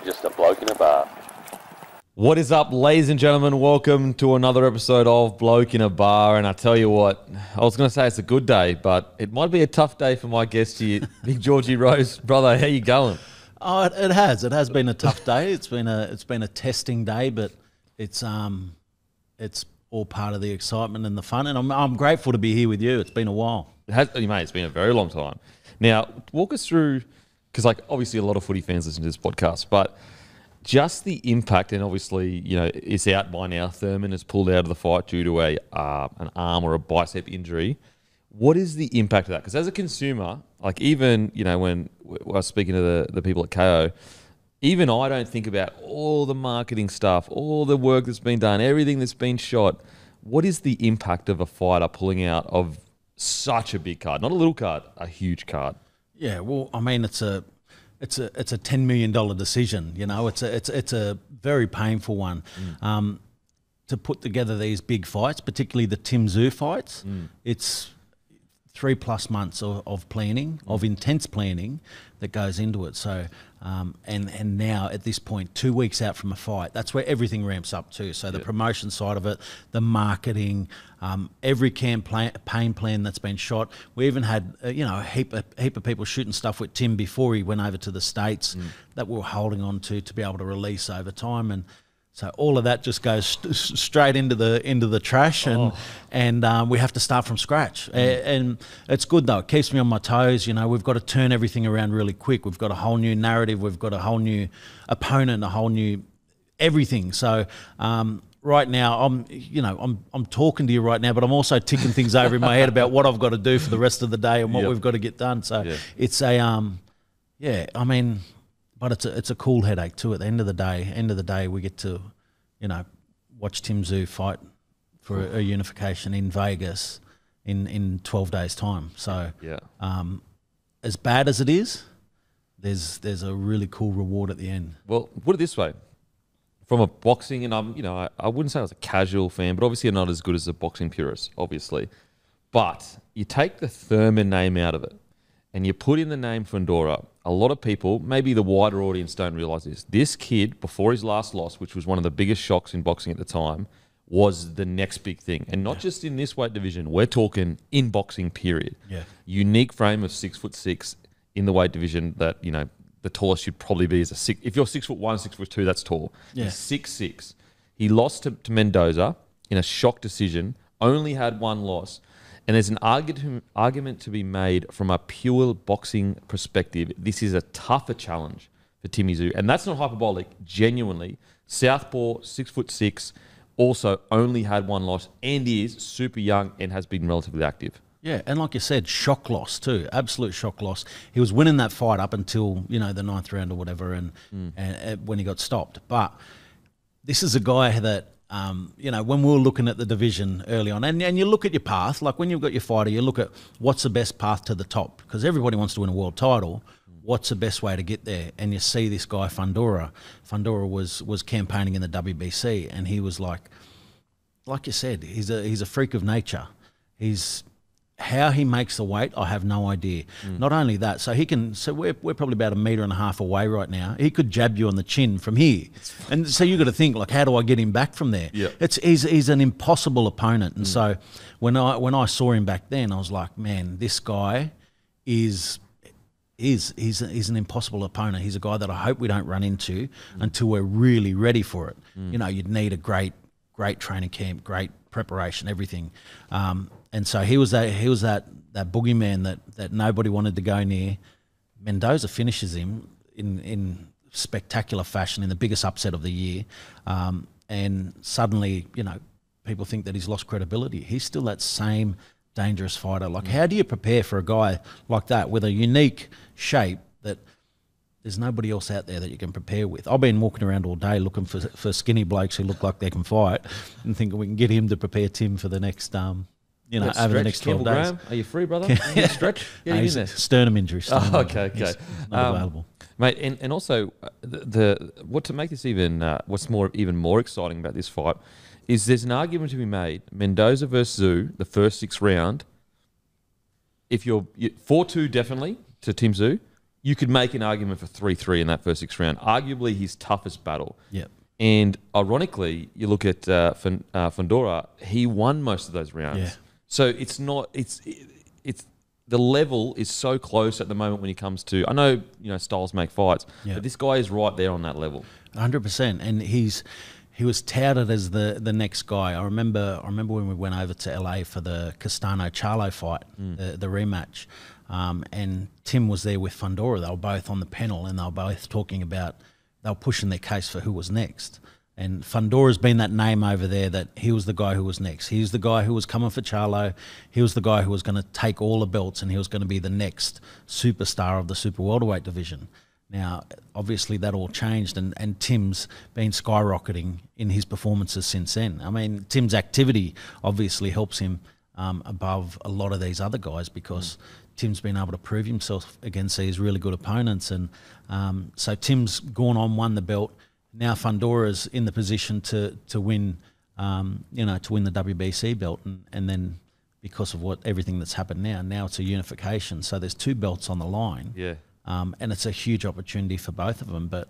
just a bloke in a bar. What is up, ladies and gentlemen? Welcome to another episode of Bloke in a Bar. And I tell you what, I was going to say it's a good day, but it might be a tough day for my guest here, Big Georgie Rose. Brother, how you going? Oh, it has. It has been a tough day. It's been a testing day, but it's all part of the excitement and the fun. And I'm grateful to be here with you. It's been a while. Mate, it's been a very long time. Now, walk us through, because obviously a lot of footy fans listen to this podcast, but just the impact, and obviously, it's out by now. Thurman has pulled out of the fight due to an arm or a bicep injury. What is the impact of that? Because as a consumer, even, when I was speaking to the people at Kayo, even I don't think about all the marketing stuff, all the work that's been done, everything that's been shot. What is the impact of a fighter pulling out of such a big card? Not a little card, a huge card. Yeah, well, I mean, it's a $10 million decision. It's a very painful one. To put together these big fights, particularly the Tim Tszyu fights, it's 3+ months of planning, of intense planning that goes into it. So, and now at this point, 2 weeks out from a fight, that's where everything ramps up to. So the promotion side of it, the marketing, every campaign plan that's been shot. We even had a heap of people shooting stuff with Tim before he went over to the States that we were holding on to be able to release over time. And so all of that just goes straight into the trash, and we have to start from scratch. And it's good though; it keeps me on my toes. We've got to turn everything around really quick. We've got a whole new narrative. We've got a whole new opponent, a whole new everything. So right now, I'm talking to you right now, but I'm also ticking things over in my head about what I've got to do for the rest of the day and what we've got to get done. So it's a But it's a cool headache too. At the end of the day, we get to, watch Tim Tszyu fight for a unification in Vegas in 12 days' time. So, as bad as it is, there's a really cool reward at the end. Well, put it this way: from a boxing, and I wouldn't say I was a casual fan, but obviously I'm not as good as a boxing purist, obviously. But you take the Thurman name out of it, and you put in the name Fundora. A lot of people, maybe the wider audience, don't realise this. This kid, before his last loss, which was one of the biggest shocks in boxing at the time, was the next big thing. And not just in this weight division. We're talking in boxing, period. Yeah. Unique frame of 6'6" in the weight division that, the tallest you'd probably be is a 6. If you're 6'1", 6'2", that's tall. Yeah. He's 6'6". He lost to Mendoza in a shock decision, only had one loss. And there's an argument to be made from a pure boxing perspective. This is a tougher challenge for Tim Tszyu. And that's not hyperbolic. Genuinely, Southpaw, 6'6", also only had one loss and is super young and has been relatively active. Yeah, and like you said, shock loss too. Absolute shock loss. He was winning that fight up until, the 9th round or whatever, and when he got stopped. But this is a guy that, when we were looking at the division early on, and you look at your path, like when you've got your fighter, you look at what's the best path to the top, because everybody wants to win a world title. What's the best way to get there? And you see this guy, Fundora. Fundora was campaigning in the WBC, and he was like you said, he's a freak of nature. How he makes the weight, I have no idea. Not only that, so we're probably about 1.5 meters away right now. He could jab you on the chin from here. And so you got to think, how do I get him back from there? Yeah. He's an impossible opponent. And so when I saw him back then, I was like, man, this guy he's an impossible opponent. He's a guy that I hope we don't run into until we're really ready for it. You'd need a great training camp, great preparation, everything. And so he was that boogeyman that nobody wanted to go near. Mendoza finishes him in spectacular fashion in the biggest upset of the year. And suddenly, people think that he's lost credibility. He's still that same dangerous fighter. How do you prepare for a guy like that with a unique shape that there's nobody else out there that you can prepare with? I've been walking around all day looking for skinny blokes who look like they can fight and thinking we can get him to prepare Tim for the next over the next 12 days. Graham, are you free, brother? You stretch? Get him in there. Sternum injury. Okay. Not available. Mate, and also what to make this what's even more exciting about this fight is there's an argument to be made. Mendoza versus Tszyu, the first 6 round. If you're 4-2 definitely to Tim Tszyu, you could make an argument for 3-3 in that first 6 round. Arguably his toughest battle. Yep. And ironically, you look at Fundora, he won most of those rounds. Yeah. So it's not, it's the level is so close at the moment when it comes to, I know, styles make fights, but this guy is right there on that level. 100%. And he was touted as the next guy. I remember when we went over to LA for the Castano-Charlo fight, the rematch, and Tim was there with Fundora. They were both on the panel, and they were both talking about, they were pushing their case for who was next. And Fundora's been that name over there that he was the guy who was next. He was the guy who was coming for Charlo. He was the guy who was going to take all the belts, and he was going to be the next superstar of the super welterweight division. Now, obviously, that all changed, and Tim's been skyrocketing in his performances since then. I mean, Tim's activity obviously helps him above a lot of these other guys because Tim's been able to prove himself against these really good opponents. And so Tim's gone on, won the belt. Now Fundora's in the position to win, to win the WBC belt, and then because of everything that's happened now it's a unification. So there's 2 belts on the line. Yeah. And it's a huge opportunity for both of them. But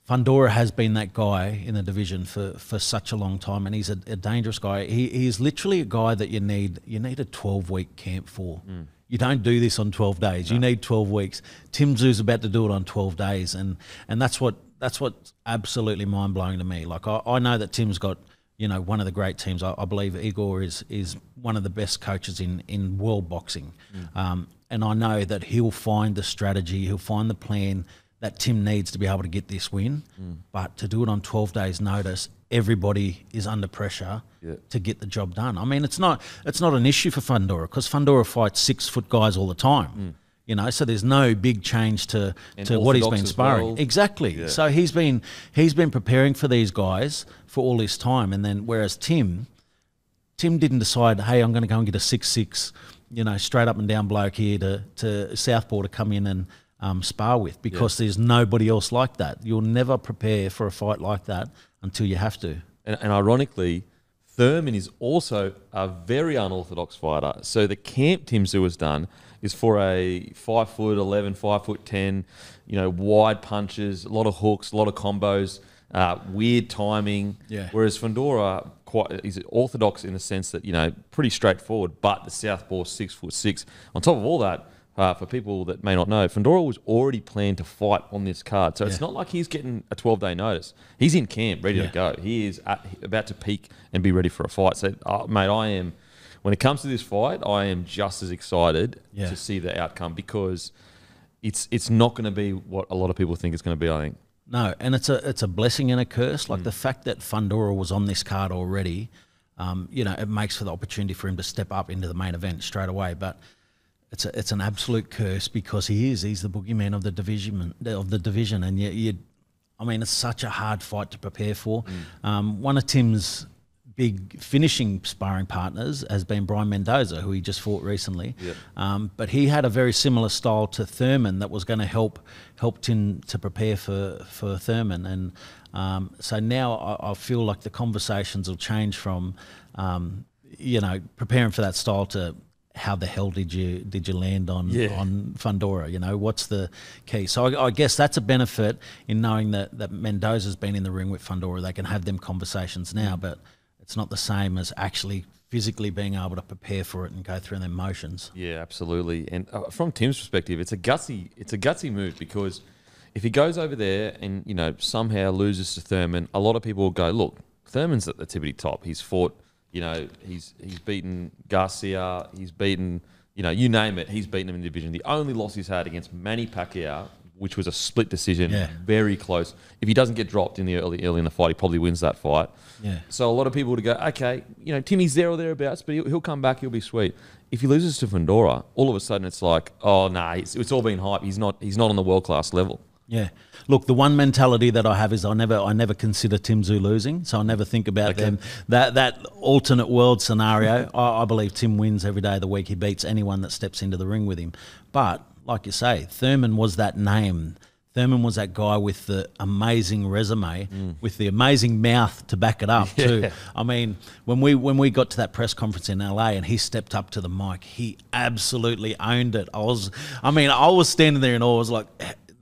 Fundora has been that guy in the division for such a long time, and he's a dangerous guy. He is literally a guy that you need a 12-week camp for. You don't do this on 12 days. No. You need 12 weeks. Tim Tzsu's about to do it on 12 days, and that's what's absolutely mind-blowing to me. Like, I know that Tim's got, one of the great teams. I believe Igor is one of the best coaches in world boxing. And I know that he'll find the strategy, he'll find the plan that Tim needs to be able to get this win. But to do it on 12 days' notice, everybody is under pressure to get the job done. I mean, it's not an issue for Fundora because Fundora fights 6-foot guys all the time. So there's no big change to what he's been sparring. Well. Exactly. Yeah. So he's been preparing for these guys for all this time, and then whereas Tim didn't decide, hey, I'm going to go and get a 6'6", straight up and down bloke here to Southpaw to come in and spar with because there's nobody else like that. You'll never prepare for a fight like that until you have to. And ironically, Thurman is also a very unorthodox fighter. So the camp Tim Tszyu has done is for a 5'11", 5'10", wide punches, a lot of hooks, a lot of combos, weird timing. Yeah. Whereas Fundora is orthodox in the sense that pretty straightforward, but the southpaw 6'6". On top of all that, for people that may not know, Fundora was already planned to fight on this card, so it's not like he's getting a 12-day notice. He's in camp, ready to go. He is about to peak and be ready for a fight. So, mate, when it comes to this fight, I am just as excited to see the outcome because it's not going to be what a lot of people think it's going to be, I think. No, and it's a blessing and a curse. Like the fact that Fundora was on this card already, it makes for the opportunity for him to step up into the main event straight away. But it's an absolute curse because he's the boogeyman of the division, and it's such a hard fight to prepare for. One of Tim's big finishing sparring partners has been Brian Mendoza, who he just fought recently. But he had a very similar style to Thurman that was going to help Tim to prepare for Thurman. And so now I feel like the conversations will change from, preparing for that style to how the hell did you land on Fundora? What's the key? So I guess that's a benefit in knowing that Mendoza's been in the ring with Fundora. They can have them conversations now, but it's not the same as actually physically being able to prepare for it and go through their motions. Yeah, absolutely. And from Tim's perspective, it's a gutsy move because if he goes over there and somehow loses to Thurman, a lot of people will go, look, Thurman's at the tippity top. He's fought, he's beaten Garcia, he's beaten, you name it, he's beaten him in the division. The only loss he's had against Manny Pacquiao, which was a split decision, very close. If he doesn't get dropped in the early in the fight, he probably wins that fight. Yeah. So a lot of people would go, okay, Timmy's there or thereabouts, but he'll come back, he'll be sweet. If he loses to Fundora, all of a sudden it's like, oh no, it's all been hype. He's not on the world class level. Yeah. Look, the one mentality that I have is I never consider Tim Tszyu losing, so I never think about them that alternate world scenario. I believe Tim wins every day of the week. He beats anyone that steps into the ring with him. But like you say, Thurman was that name Thurman was that guy with the amazing resume, with the amazing mouth to back it up too. I mean, when we got to that press conference in LA and he stepped up to the mic, he absolutely owned it. I was standing there and I was like,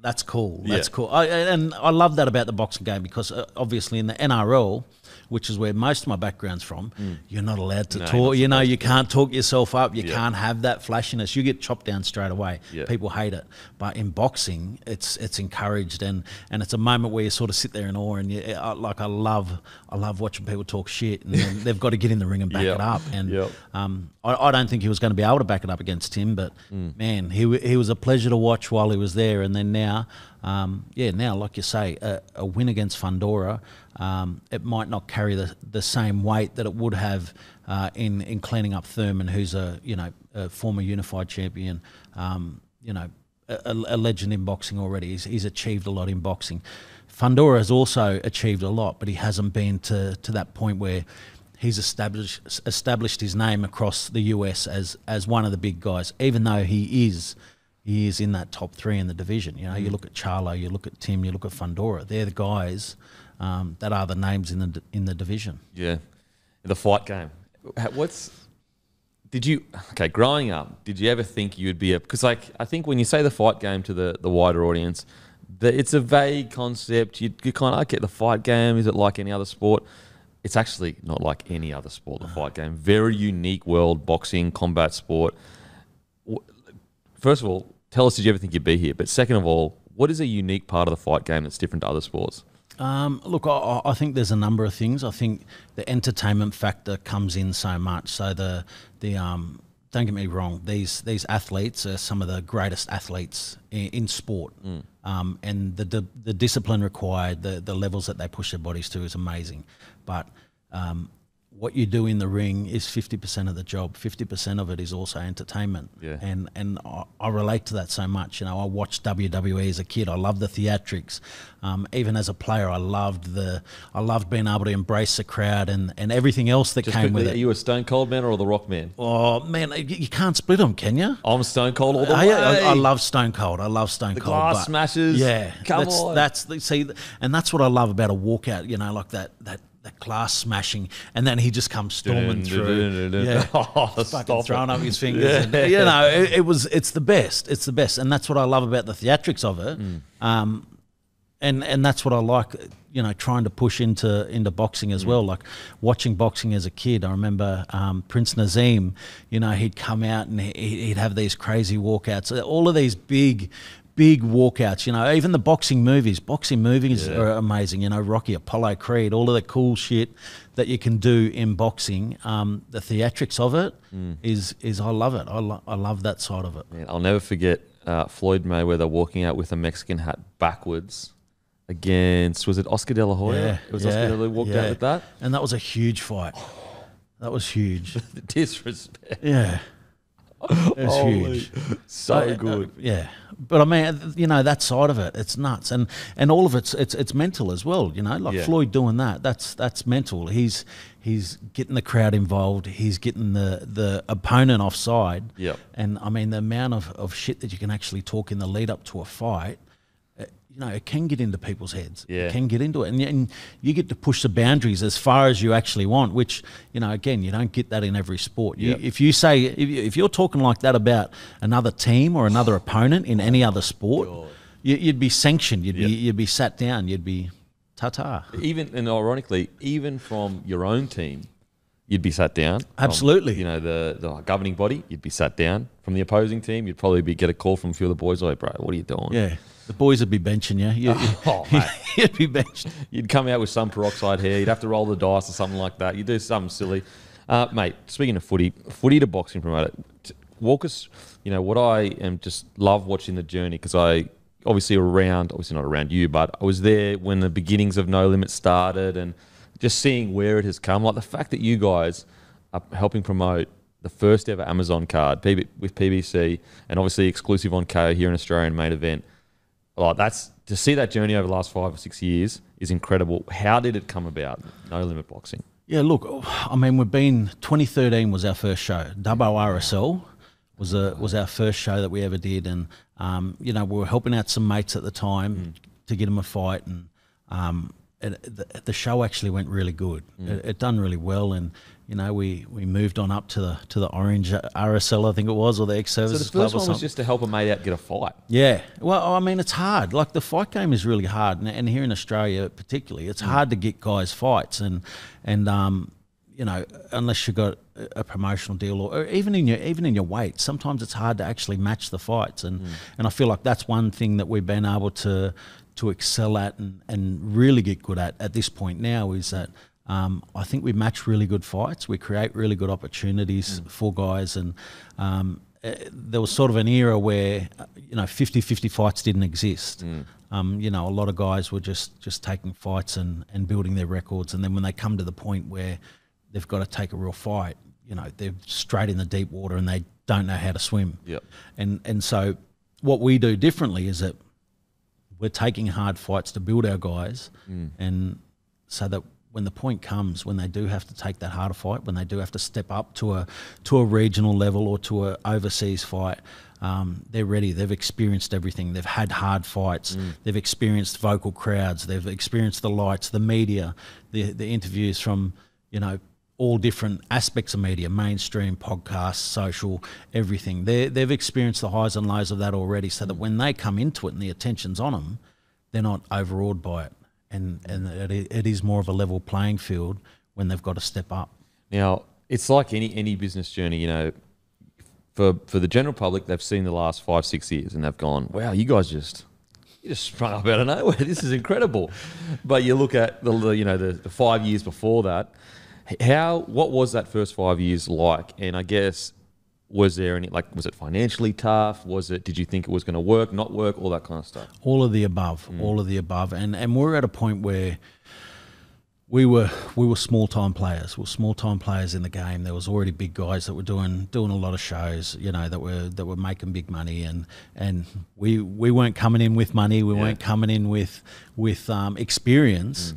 that's cool. That's cool. And I love that about the boxing game because obviously in the NRL, which is where most of my background's from, you're not allowed to talk. You know, you can't talk yourself up. You can't have that flashiness. You get chopped down straight away. People hate it. But in boxing, it's encouraged, and it's a moment where you sort of sit there in awe. And I love watching people talk shit, and then they've got to get in the ring and back it up. And I don't think he was going to be able to back it up against him, but man, he was a pleasure to watch while he was there. And then now, now like you say, a win against Fundora. It might not carry the same weight that it would have in cleaning up Thurman, who's a former unified champion, a legend in boxing already. He's achieved a lot in boxing. Fundora has also achieved a lot, but he hasn't been to that point where he's established his name across the US as one of the big guys, even though he is in that top 3 in the division. You know, you look at Charlo, you look at Tim, you look at Fundora. They're the guys that are the names in the division. Yeah, the fight game. Growing up, did you ever think you'd be because I think when you say the fight game to the wider audience, it's a vague concept. You kind of get the fight game. Is it like any other sport? It's actually not like any other sport. The fight game, very unique world, boxing, combat sport. First of all, tell us, did you ever think you'd be here? But second of all, what is a unique part of the fight game that's different to other sports? Look, I think there's a number of things. I think the entertainment factor comes in so much. So don't get me wrong, these athletes are some of the greatest athletes in sport, and the discipline required, the levels that they push their bodies to is amazing. But what you do in the ring is 50% of the job. 50% of it is also entertainment. Yeah. And I relate to that so much. You know, I watched WWE as a kid. I loved the theatrics. Even as a player, I loved being able to embrace the crowd and everything else that came with it. Are you a Stone Cold man or the Rock man? Oh man, you can't split them, can you? I'm Stone Cold all the way. I love Stone Cold. I love Stone Cold. The glass smashes. Yeah, come on. And that's what I love about a walkout. You know, like that glass smashing, and then he just comes storming through. Fucking throwing up his fingers. And, you know, it's the best. It's the best, and that's what I love about the theatrics of it. And that's what I like, you know, trying to push into boxing as well. Like watching boxing as a kid, I remember Prince Nazim. You know, he'd come out and he'd have these crazy walkouts. All of these big walkouts, you know, even the boxing movies are amazing, you know, Rocky, Apollo Creed, all of the cool shit that you can do in boxing. The theatrics of it is I love it. I love that side of it. Man, I'll never forget Floyd Mayweather walking out with a Mexican hat backwards against, was it Oscar De La Hoya? Yeah, it was Oscar De La Hoya walked out with that. And that was a huge fight. That was huge. The disrespect. Yeah. It's huge. So good. Yeah. But I mean, you know, that side of it, it's nuts. And all of it's mental as well, you know, like Floyd doing that's mental. He's getting the crowd involved, he's getting the opponent offside. Yep. And I mean, the amount of shit that you can actually talk in the lead up to a fight, you know, it can get into people's heads. Yeah. It can get into it. And you get to push the boundaries as far as you actually want, which, you know, again, you don't get that in every sport. If you're talking like that about another team or another opponent in any other sport, you'd be sanctioned. You'd be sat down. You'd be ta-ta. And ironically, even from your own team, you'd be sat down. Absolutely. From, you know, the governing body, you'd be sat down. From the opposing team, you'd probably get a call from a few of the boys like, bro, what are you doing? Yeah. The boys would be benching you. You'd be benched. You'd come out with some peroxide hair. You'd have to roll the dice or something like that. You'd do something silly. Mate, speaking of footy to boxing promoter, walk us, you know, what I am just love watching the journey, because I obviously not around you, but I was there when the beginnings of No Limit started, and just seeing where it has come. Like the fact that you guys are helping promote the first ever Amazon card with PBC, and obviously exclusive on Kayo here in Australia in main event. Like that's, to see that journey over the last 5 or 6 years is incredible. How did it come about, No Limit Boxing? Yeah, look, I mean, 2013 was our first show. WRSL was our first show that we ever did, and You know, we were helping out some mates at the time to get them a fight, and the show actually went really good. It done really well, and you know, we moved on up to the Orange RSL, I think it was, or the ex-services club or something. So the first one was just to help a mate out get a fight. Yeah. Well, I mean, it's hard. Like, the fight game is really hard, and here in Australia particularly, it's hard to get guys fights, and you know, unless you've got a promotional deal, or even in your weight, sometimes it's hard to actually match the fights, and I feel like that's one thing that we've been able to excel at and really get good at this point now, is that I think we match really good fights. We create really good opportunities for guys, and there was sort of an era where, you know, 50-50 fights didn't exist. You know, a lot of guys were just taking fights and building their records, and then when they come to the point where they've got to take a real fight, you know, they're straight in the deep water and they don't know how to swim. Yep. And so what we do differently is that we're taking hard fights to build our guys, and so that when the point comes, when they do have to take that harder fight, when they do have to step up to a regional level or to a overseas fight, they're ready. They've experienced everything. They've had hard fights. They've experienced vocal crowds. They've experienced the lights, the media, the interviews from, you know, all different aspects of media, mainstream, podcasts, social, everything. They've experienced the highs and lows of that already, so that when they come into it and the attention's on them, they're not overawed by it. And it is more of a level playing field when they've got to step up. Now, it's like any business journey, you know, for the general public, they've seen the last 5-6 years and they've gone, wow, you just sprung up out of nowhere. This is incredible. But you look at the 5 years before that, what was that first 5 years like? And I guess, was there any, like, was it financially tough? Did you think it was going to work, not work, all that kind of stuff? All of the above, all of the above. And we're at a point where we were small-time players. We were small-time players in the game. There was already big guys that were doing a lot of shows, you know, that were making big money, and we weren't coming in with money. We weren't coming in with experience.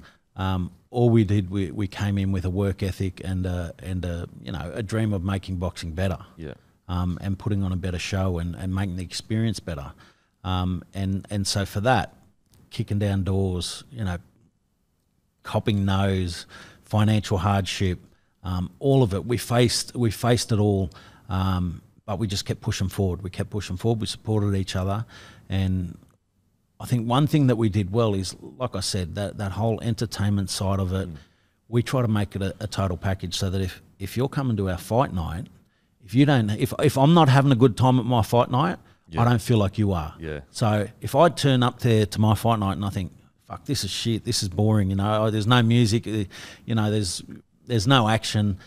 All we did, we came in with a work ethic and a dream of making boxing better, and putting on a better show and making the experience better, and so for that, kicking down doors, you know, copping no's, financial hardship, all of it, we faced it all, but we just kept pushing forward. We kept pushing forward. We supported each other, and I think one thing that we did well is, like I said, that whole entertainment side of it, we try to make it a total package, so that if you're coming to our fight night, if I'm not having a good time at my fight night, I don't feel like you are. Yeah. So if I turn up there to my fight night and I think, fuck, this is shit, this is boring, you know, there's no music, you know, there's no action,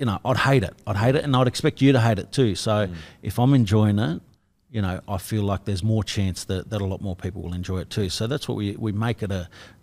you know, I'd hate it, and I'd expect you to hate it too. So if I'm enjoying it, you know, I feel like there's more chance that a lot more people will enjoy it too. So that's what we make it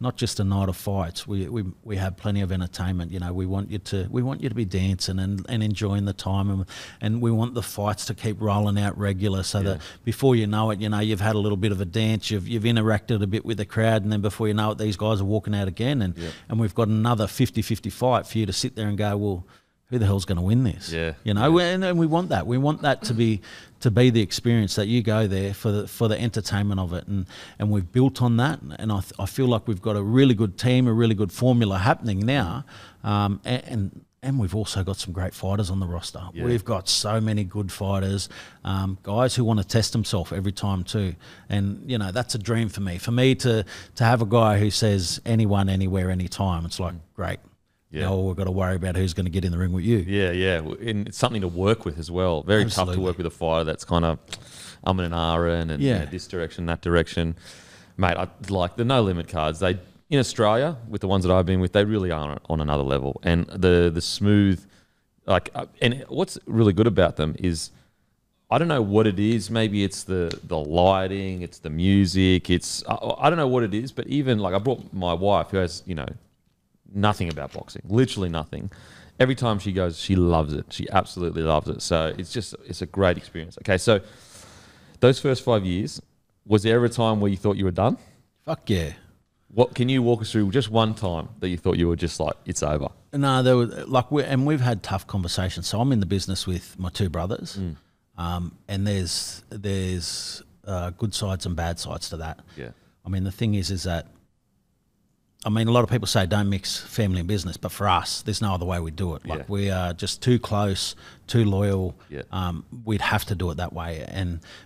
not just a night of fights. We have plenty of entertainment. You know, we want you to be dancing and enjoying the time, and we want the fights to keep rolling out regular, so that before you know it, you know, you've had a little bit of a dance, you've interacted a bit with the crowd, and then before you know it, these guys are walking out again, and we've got another 50-50 fight for you to sit there and go, well, who the hell's going to win this? Yeah, you know, and we want that. We want that to be the experience, that you go there for the entertainment of it, and we've built on that. And I feel like we've got a really good team, a really good formula happening now, and we've also got some great fighters on the roster. Yeah. We've got so many good fighters, guys who want to test themselves every time too. And you know, that's a dream for me. For me to have a guy who says anyone, anywhere, anytime, it's like great. Yeah. Now we've got to worry about who's going to get in the ring with you. Yeah. And it's something to work with as well. Very tough to work with a fighter that's kind of and ahhing and you know, this direction, that direction. Mate, I like the no limit cards. They, in Australia, with the ones that I've been with, they really are on another level. And the smooth, like, and what's really good about them is, I don't know what it is. Maybe it's the lighting, it's the music, I don't know what it is. But even like, I brought my wife, who has, you know, nothing about boxing, literally nothing. Every time she goes, she loves it. She absolutely loves it. So it's a great experience. Okay, so those first 5 years, was there ever a time where you thought you were done? Fuck yeah. What can you walk us through just one time that you thought you were just like, it's over? No, there was and we've had tough conversations. So I'm in the business with my two brothers, and there's good sides and bad sides to that. Yeah. I mean, the thing is that, I mean, a lot of people say don't mix family and business, but for us, there's no other way we do it. Like, we are just too close, too loyal. Yeah. We'd have to do it that way.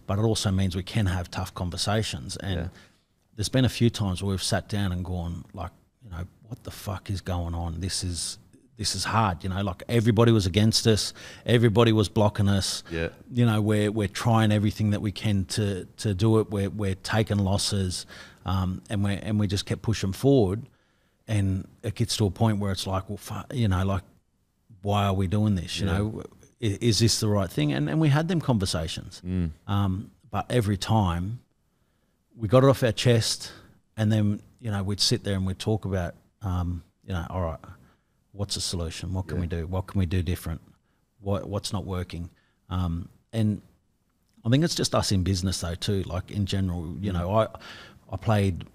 But it also means we can have tough conversations. And there's been a few times where we've sat down and gone, like, you know, what the fuck is going on? This is hard, you know, like everybody was against us, everybody was blocking us. Yeah. You know, we're trying everything that we can to do it. We're taking losses, and we just kept pushing forward, and it gets to a point where it's like, well, you know, like, why are we doing this? You know, is this the right thing? And we had them conversations, but every time we got it off our chest, and then, you know, we'd sit there and we'd talk about, you know, all right, what's the solution? What can we do? What can we do different? What's not working? And I think it's just us in business though too. Like in general, you know, I played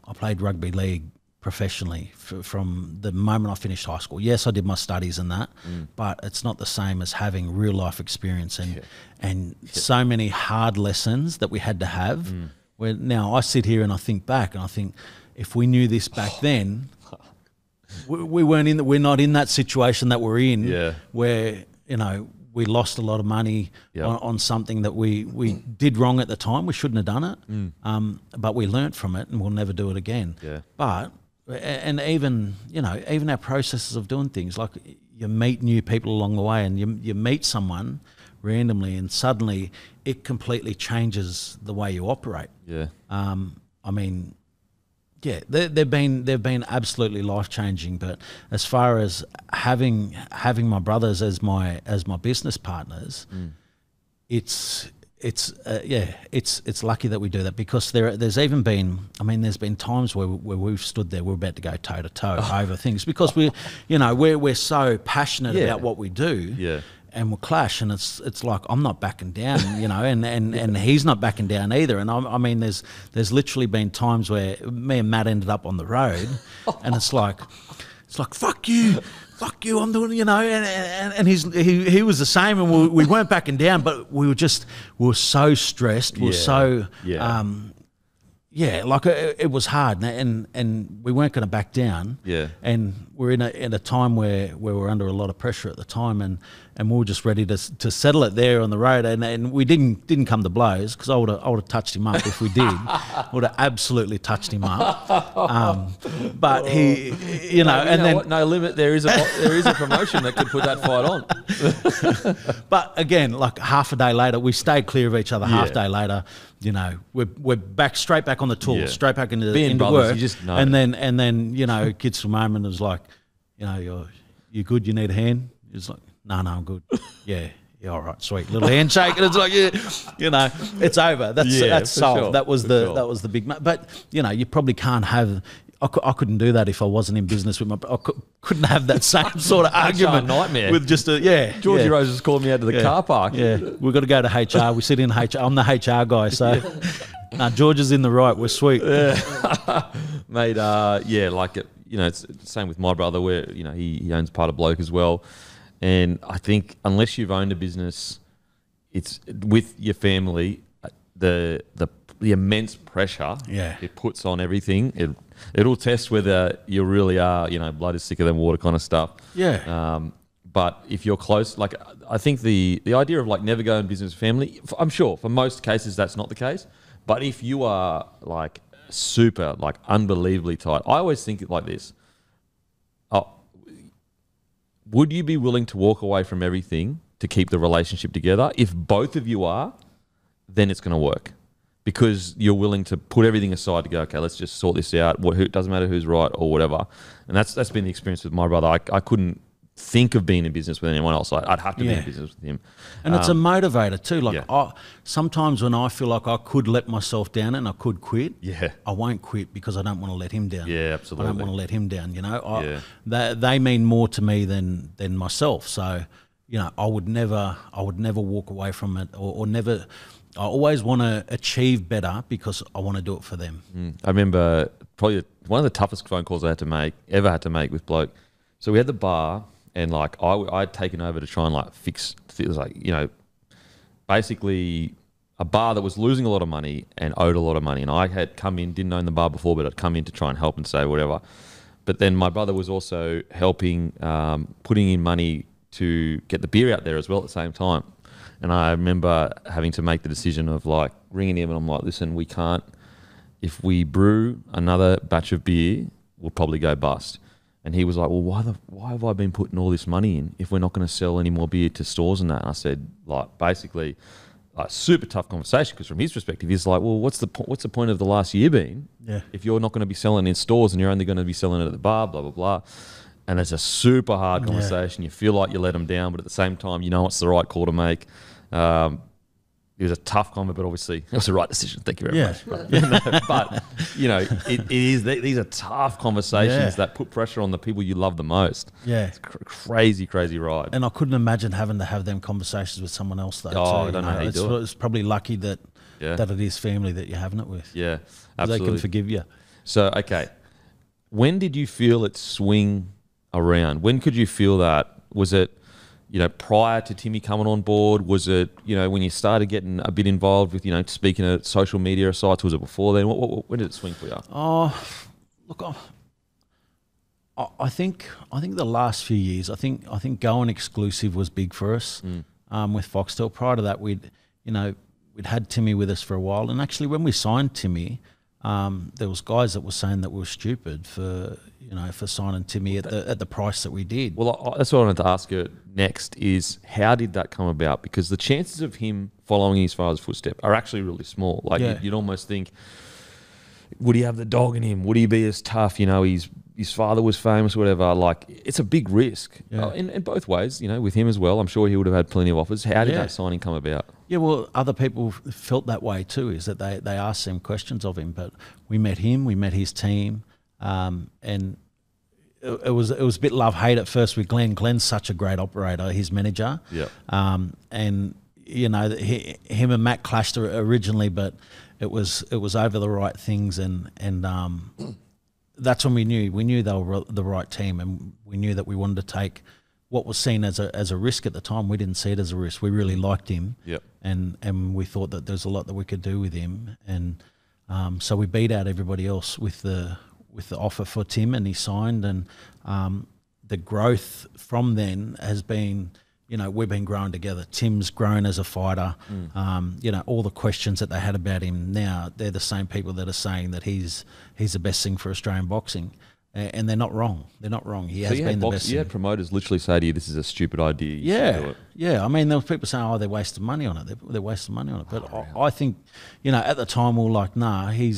rugby league professionally from the moment I finished high school. Yes, I did my studies and that, but it's not the same as having real life experience and so many hard lessons that we had to have. Where now I sit here and I think back and I think, if we knew this back then, we're not in that situation that we're in, where, you know, we lost a lot of money on something that we did wrong at the time. We shouldn't have done it, but we learnt from it, and we'll never do it again. But and even, you know, even our processes of doing things, like you meet new people along the way, and you meet someone randomly, and suddenly it completely changes the way you operate. I mean, yeah, they've been absolutely life-changing. But as far as having my brothers as my business partners, it's lucky that we do that, because there's even been, I mean, there's been times where we've stood there, we're about to go toe to toe over things, because we're so passionate about what we do. And we'll clash, and it's like, I'm not backing down, you know, and he's not backing down either. And I mean, there's literally been times where me and Matt ended up on the road, and it's like fuck you, I'm doing, you know, and he was the same, and we weren't backing down, but we were so stressed, we were so like it was hard, and we weren't going to back down. And we're in a time where we're under a lot of pressure at the time, and we were just ready to settle it there on the road, and we didn't come to blows, because I would have touched him up if we did. Would have absolutely touched him up. But he, you know, and then no limit. There is a promotion that could put that fight on. But again, like half a day later, we stayed clear of each other. Half a day later, you know, we're straight back on the tools, straight back into brothers, work. you just know. And then you know, kids from home, and it was like, you know, you good? You need a hand? It's like, no, I'm good. Yeah, all right, sweet. Little handshake, and it's like, you know, it's over. That's solved. Sure, that was the big. But you know, you probably can't have. I couldn't do that if I wasn't in business with I couldn't have that same sort of argument. Nightmare. With just Georgie Rose has called me out to the car park. We've got to go to HR. We sit in HR. I'm the HR guy, so George is in the right. We're sweet. Mate. Like it. You know, it's the same with my brother, where, you know, he owns part of Bloke as well. And I think unless you've owned a business, it's with your family, the immense pressure it puts on everything. It'll test whether you really are, you know, blood is thicker than water kind of stuff. But if you're close, like, I think the idea of like never go in business with family, I'm sure for most cases that's not the case. But if you are like super, like unbelievably tight, I always think it like this. Would you be willing to walk away from everything to keep the relationship together? If both of you are, then it's going to work, because you're willing to put everything aside to go, okay, let's just sort this out. It doesn't matter who's right or whatever. And that's been the experience with my brother. I couldn't think of being in business with anyone else. I'd have to be in business with him. And it's a motivator too. Like sometimes when I feel like I could let myself down and I could quit, I won't quit, because I don't want to let him down. Absolutely. I don't want to let him down. You know, they mean more to me than myself. So, you know, I would never walk away from it, or never. I always want to achieve better, because I want to do it for them. I remember probably one of the toughest phone calls I ever had to make with Bloke. So we had the bar, and like I'd taken over to try and like fix. It was like, you know, basically a bar that was losing a lot of money and owed a lot of money. And I had come in, didn't own the bar before, but I'd come in to try and help and say whatever. But then my brother was also helping, putting in money to get the beer out there as well at the same time. And I remember having to make the decision of like ringing him, and I'm like, listen, we can't, if we brew another batch of beer, we'll probably go bust. And he was like, well, why have I been putting all this money in if we're not going to sell any more beer to stores and that? And I said, like, basically, a super tough conversation, because from his perspective, he's like, well, what's the point of the last year been if you're not going to be selling in stores and you're only going to be selling it at the bar, blah, blah, blah. And it's a super hard conversation. You feel like you let them down, but at the same time, you know it's the right call to make. It was a tough comment, but obviously it was the right decision. Thank you very much. But you know, it is. These are tough conversations that put pressure on the people you love the most. Yeah, it's crazy ride. And I couldn't imagine having to have them conversations with someone else though. Oh, I don't know how you do it. It's probably lucky that it is family that you're having it with. Yeah, absolutely. They can forgive you. So okay, when did you feel it swing around? When could you feel that? Was it, you know, prior to Timmy coming on board? Was it, you know, when you started getting a bit involved with, you know, speaking at social media sites? Was it before then? When did it swing for you? Oh, look, I think the last few years, I think going exclusive was big for us with Foxtel. Prior to that, we'd had Timmy with us for a while, and actually when we signed Timmy, there was guys that were saying that we were stupid for signing Timmy at the price that we did. Well, that's what I wanted to ask you next is, how did that come about? Because the chances of him following his father's footstep are actually really small. Like you'd almost think, would he have the dog in him? Would he be as tough? You know, his father was famous, whatever. Like, it's a big risk in both ways, you know, with him as well. I'm sure he would have had plenty of offers. How did that signing come about? Yeah, well, other people felt that way too, is that they asked some questions of him. But we met him, we met his team, and it was a bit love-hate at first with Glenn. Glenn's such a great operator, his manager. Yeah. And, you know, him and Matt clashed originally, but it was over the right things, and that's when we knew they were the right team, and we knew that we wanted to take what was seen as a risk at the time. We didn't see it as a risk. We really liked him, and we thought that there's a lot that we could do with him, and so we beat out everybody else with the offer for Tim, and he signed, and the growth from then has been, you know, we've been growing together. Tim's grown as a fighter. You know, all the questions that they had about him now, they're the same people that are saying that he's the best thing for Australian boxing. And they're not wrong. They're not wrong. He has been the best. You had promoters literally say to you, this is a stupid idea. You should do it. Yeah. I mean, there were people saying, oh, they're wasting money on it. They're wasting money on it. But I think, you know, at the time we were like, nah, he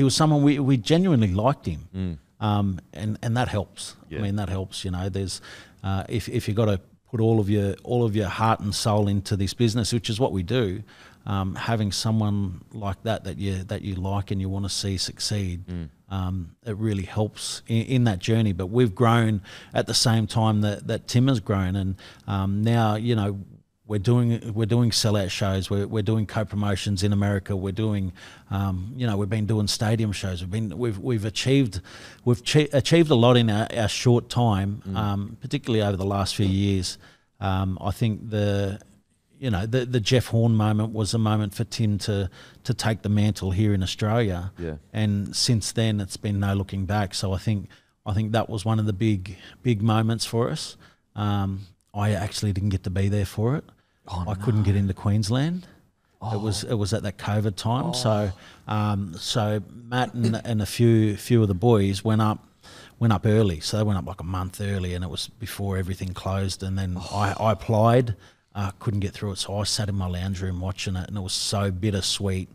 was someone we genuinely liked him. And that helps. I mean, that helps. You know, there's if you got to put all of your heart and soul into this business, which is what we do, having someone like that you like and you want to see succeed, it really helps in that journey. But we've grown at the same time that Tim has grown, and now, you know, we're doing sellout shows. We're doing co-promotions in America. We're doing, you know, we've been doing stadium shows. We've achieved a lot in our short time, particularly over the last few years. I think the Jeff Horn moment was a moment for Tim to take the mantle here in Australia. Yeah. And since then, it's been no looking back. So I think that was one of the big moments for us. I actually didn't get to be there for it. I couldn't get into Queensland. It was at that COVID time. So Matt and a few of the boys went up early. So they went up like a month early, and it was before everything closed. And then I applied. Couldn't get through it, so I sat in my lounge room watching it, and it was so bittersweet.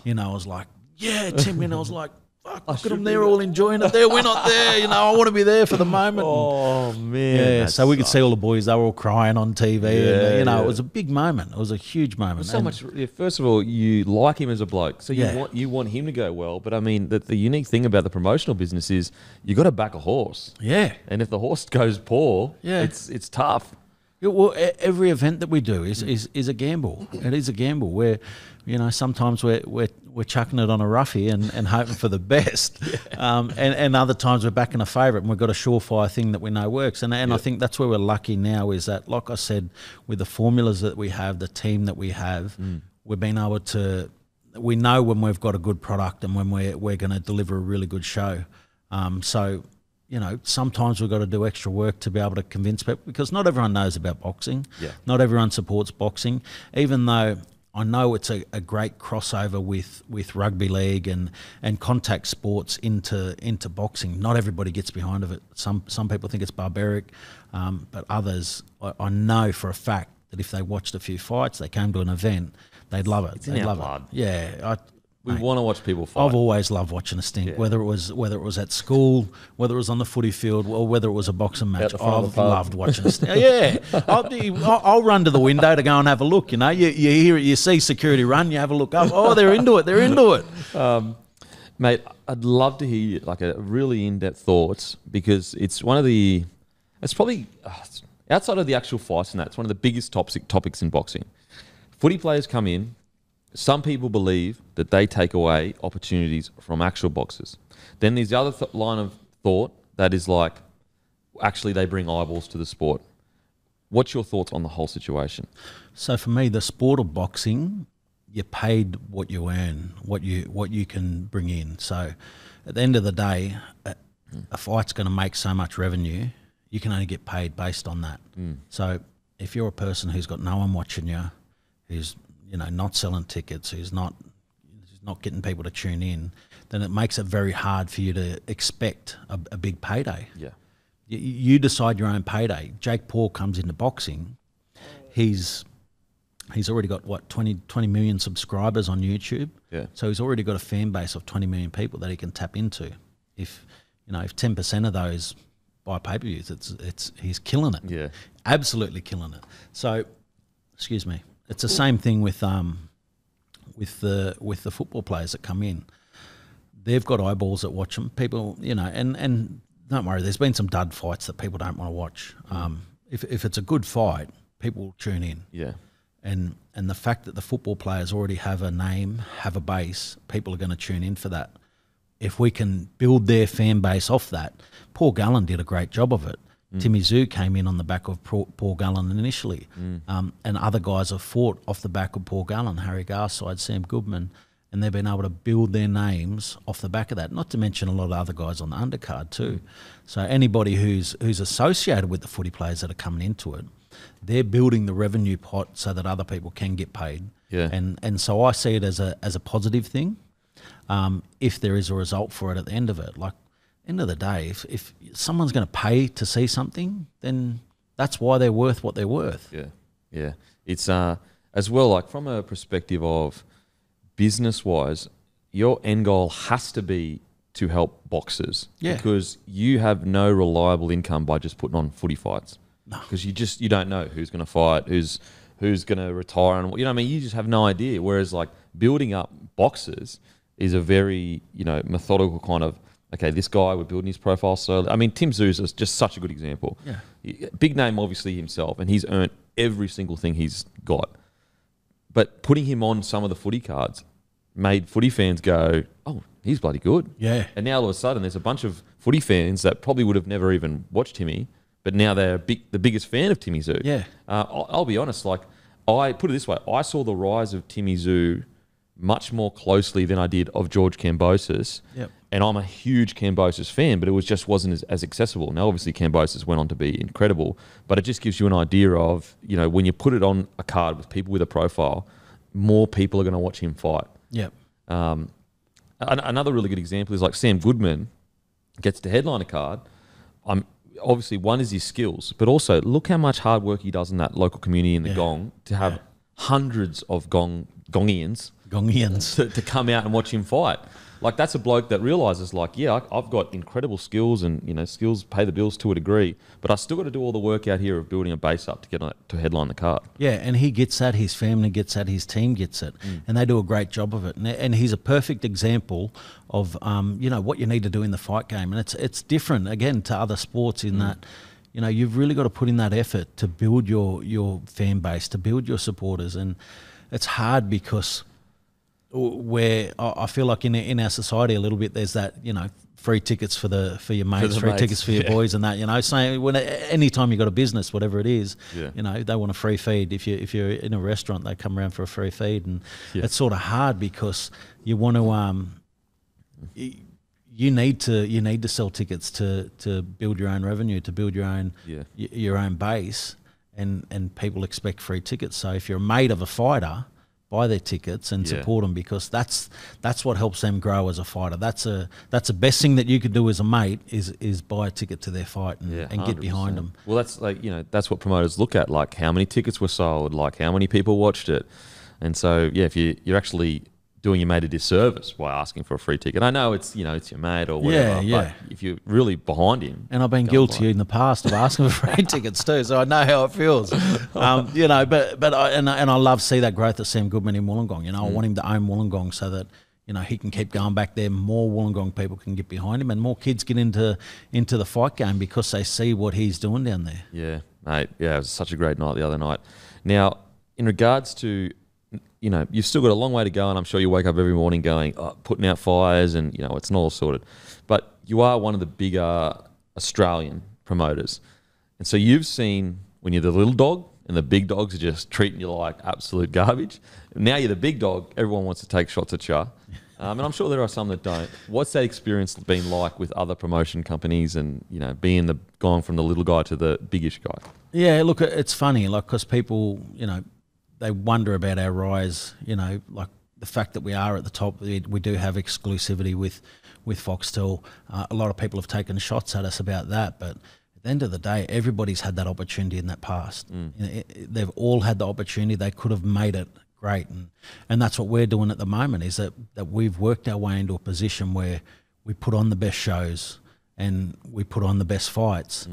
You know, I was like, yeah, Tim, and I was like, fuck, look at them, they're all enjoying it there, we're not there, you know, I want to be there for the moment. Oh, man. Yeah, so we could see all the boys, they were all crying on TV, and, you know, it was a big moment. It was a huge moment. So much. First of all, you like him as a bloke, so you want him to go well, but I mean, the unique thing about the promotional business is you got to back a horse. Yeah. And if the horse goes poor, it's tough. Yeah, well, every event that we do is a gamble. It is a gamble where, you know, sometimes we're chucking it on a roughie and hoping for the best, and other times we're backing a favourite and we've got a surefire thing that we know works. And I think that's where we're lucky now, is that, like I said, with the formulas that we have, the team that we have, we've been able to. We know when we've got a good product and when we're going to deliver a really good show. So, you know, sometimes we've got to do extra work to be able to convince people, because not everyone knows about boxing. Yeah. Not everyone supports boxing, even though I know it's a great crossover with rugby league and contact sports into boxing. Not everybody gets behind of it. Some people think it's barbaric, but others, I know for a fact that if they watched a few fights, they came to an event, they'd love it. They'd love it. Yeah, we want to watch people fight. I've always loved watching a stink, whether it was at school, whether it was on the footy field, or whether it was a boxing match. I've loved watching a stink. Yeah, I'll run to the window to go and have a look. You know, you hear it, you see security run, you have a look up. Oh, they're into it. They're into it. Mate, I'd love to hear like a really in-depth thoughts, because it's one of the, it's probably outside of the actual fights and that, it's one of the biggest topics in boxing. Footy players come in. Some people believe that they take away opportunities from actual boxers. Then there's the other line of thought that is like, actually they bring eyeballs to the sport. What's your thoughts on the whole situation? So for me, the sport of boxing, you're paid what you earn, what you can bring in. So at the end of the day, a fight's going to make so much revenue, you can only get paid based on that. So if you're a person who's got no one watching you, who's not selling tickets, who's not getting people to tune in, then it makes it very hard for you to expect a big payday. Yeah, you decide your own payday. Jake Paul comes into boxing. He's already got what 20 million subscribers on YouTube. Yeah. So he's already got a fan base of 20 million people that he can tap into. If 10% of those buy pay-per-views, he's killing it. Yeah, absolutely killing it. So, excuse me. It's the same thing with the football players that come in. They've got eyeballs that watch them. People, and don't worry, there's been some dud fights that people don't want to watch. If it's a good fight, people will tune in. Yeah. And the fact that the football players already have a name, have a base, people are going to tune in for that. If we can build their fan base off that, Paul Gallen did a great job of it. Tim Tszyu came in on the back of Paul Gallen initially, and other guys have fought off the back of Paul Gallen, Harry Garside, Sam Goodman, and they've been able to build their names off the back of that, not to mention a lot of other guys on the undercard too. So anybody who's associated with the footy players that are coming into it, they're building the revenue pot so that other people can get paid. Yeah. And so I see it as a positive thing, if there is a result for it at the end of it. Like, end of the day, if someone's going to pay to see something, then that's why they're worth what they're worth. Yeah, yeah. It's as well, like from a perspective of business-wise, your end goal has to be to help boxers. Yeah. Because you have no reliable income by just putting on footy fights. No. Because you don't know who's going to fight, who's going to retire, and what you just have no idea. Whereas like building up boxers is a very methodical kind of. Okay, this guy, we're building his profile slowly. I mean, Tim Tszyu is just such a good example. Yeah. Big name, obviously, himself, and he's earned every single thing he's got. But putting him on some of the footy cards made footy fans go, oh, he's bloody good. Yeah. And now all of a sudden there's a bunch of footy fans that probably would have never even watched Timmy, but now they're the biggest fan of Tim Tszyu. Yeah. I'll be honest, like, I put it this way, I saw the rise of Tim Tszyu much more closely than I did of George Kambosos. Yep. And I'm a huge Kambosos fan, but it wasn't as accessible. Now, obviously, Kambosos went on to be incredible, but it just gives you an idea of, when you put it on a card with people with a profile, more people are going to watch him fight. Yep. Another really good example is like Sam Goodman gets to headline a card. Obviously, one is his skills, but also look how much hard work he does in that local community in the Gong to have hundreds of Gongians to come out and watch him fight. Like, that's a bloke that realises, like, yeah, I've got incredible skills and, skills pay the bills to a degree, but I still got to do all the work out here of building a base up to get to headline the card. Yeah, and he gets that, his family gets that, his team gets it, and they do a great job of it. And he's a perfect example of, what you need to do in the fight game. And it's different, again, to other sports in that, you've really got to put in that effort to build your fan base, to build your supporters. And it's hard because where I feel like in our society a little bit, there's that, free tickets for your mates, the free mates, tickets for your boys, and that, you know. So anytime you got a business, whatever it is, Yeah. you know, they want a free feed. If you're in a restaurant, they come around for a free feed, and Yeah. it's sort of hard because you want to you need to sell tickets to build your own revenue, to build your own base, and people expect free tickets. So if you're a mate of a fighter, buy their tickets and support them, because that's what helps them grow as a fighter. That's the best thing that you could do as a mate is buy a ticket to their fight and get behind them. Well, that's like, you know, that's what promoters look at, like how many tickets were sold, like how many people watched it. And so, yeah, if you're actually doing your mate a disservice by asking for a free ticket. I know it's, you know, it's your mate or whatever, but if you're really behind him. And I've been guilty in the past of asking for free tickets too, so I know how it feels. You know, but I love to see that growth of Sam Goodman in Wollongong. You know, I want him to own Wollongong so that, you know, he can keep going back there. More Wollongong people can get behind him, and more kids get into the fight game because they see what he's doing down there. Yeah, mate. Yeah, it was such a great night the other night. Now, in regards to, you know, you've still got a long way to go, and I'm sure you wake up every morning going, putting out fires, and, you know, it's not all sorted. But you are one of the bigger Australian promoters. And so you've seen when you're the little dog and the big dogs are just treating you like absolute garbage. And now you're the big dog, everyone wants to take shots at you. And I'm sure there are some that don't. What's that experience been like with other promotion companies and, you know, going from the little guy to the biggish guy? Yeah, look, it's funny, like, because people, you know, they wonder about our rise, you know, like the fact that we are at the top. We do have exclusivity with Foxtel. A lot of people have taken shots at us about that, but at the end of the day, everybody's had that opportunity in that past. You know, they've all had the opportunity. They could have made it great, and that's what we're doing at the moment, is that we've worked our way into a position where we put on the best shows and we put on the best fights.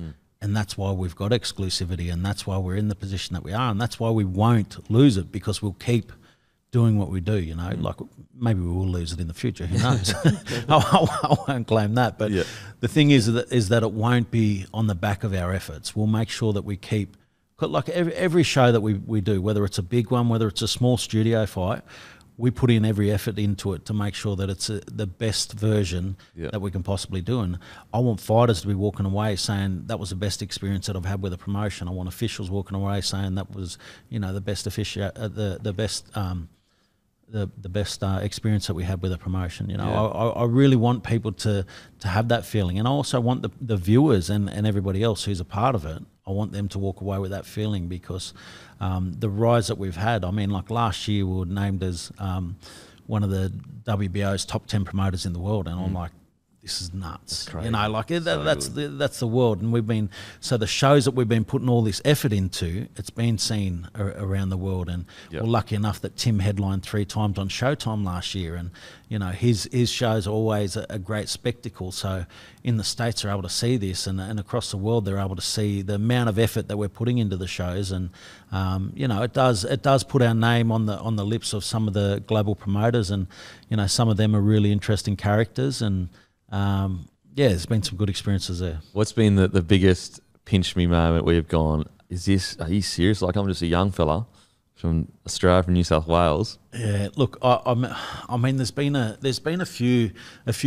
And that's why we've got exclusivity, and that's why we're in the position that we are, and that's why we won't lose it, because we'll keep doing what we do, you know. Like, maybe we will lose it in the future, who knows? I won't claim that, but the thing is that it won't be on the back of our efforts. We'll make sure that we keep, like every show that we do, whether it's a big one, whether it's a small studio fight, we put in every effort into it to make sure that it's the best version that we can possibly do. And I want fighters to be walking away saying that was the best experience that I've had with a promotion. I want officials walking away saying that was, you know, the best the best experience that we had with a promotion. You know, I really want people to have that feeling, and I also want the viewers and everybody else who's a part of it. I want them to walk away with that feeling, because the rise that we've had, I mean, like last year we were named as one of the WBO's top 10 promoters in the world, and I'm like, this is nuts. You know, like that's the world. And so the shows that we've been putting all this effort into, it's been seen around the world. And we're lucky enough that Tim headlined 3 times on Showtime last year, and, you know, his shows are always a great spectacle. So in the States they're able to see this, and across the world they're able to see the amount of effort that we're putting into the shows. And you know, it does put our name on the lips of some of the global promoters, and, you know, some of them are really interesting characters. And there's been some good experiences there. What's been the biggest pinch me moment where you've gone, are you serious? Like, I'm just a young fella from Australia, from New South Wales. Yeah, look, I mean, there's been a few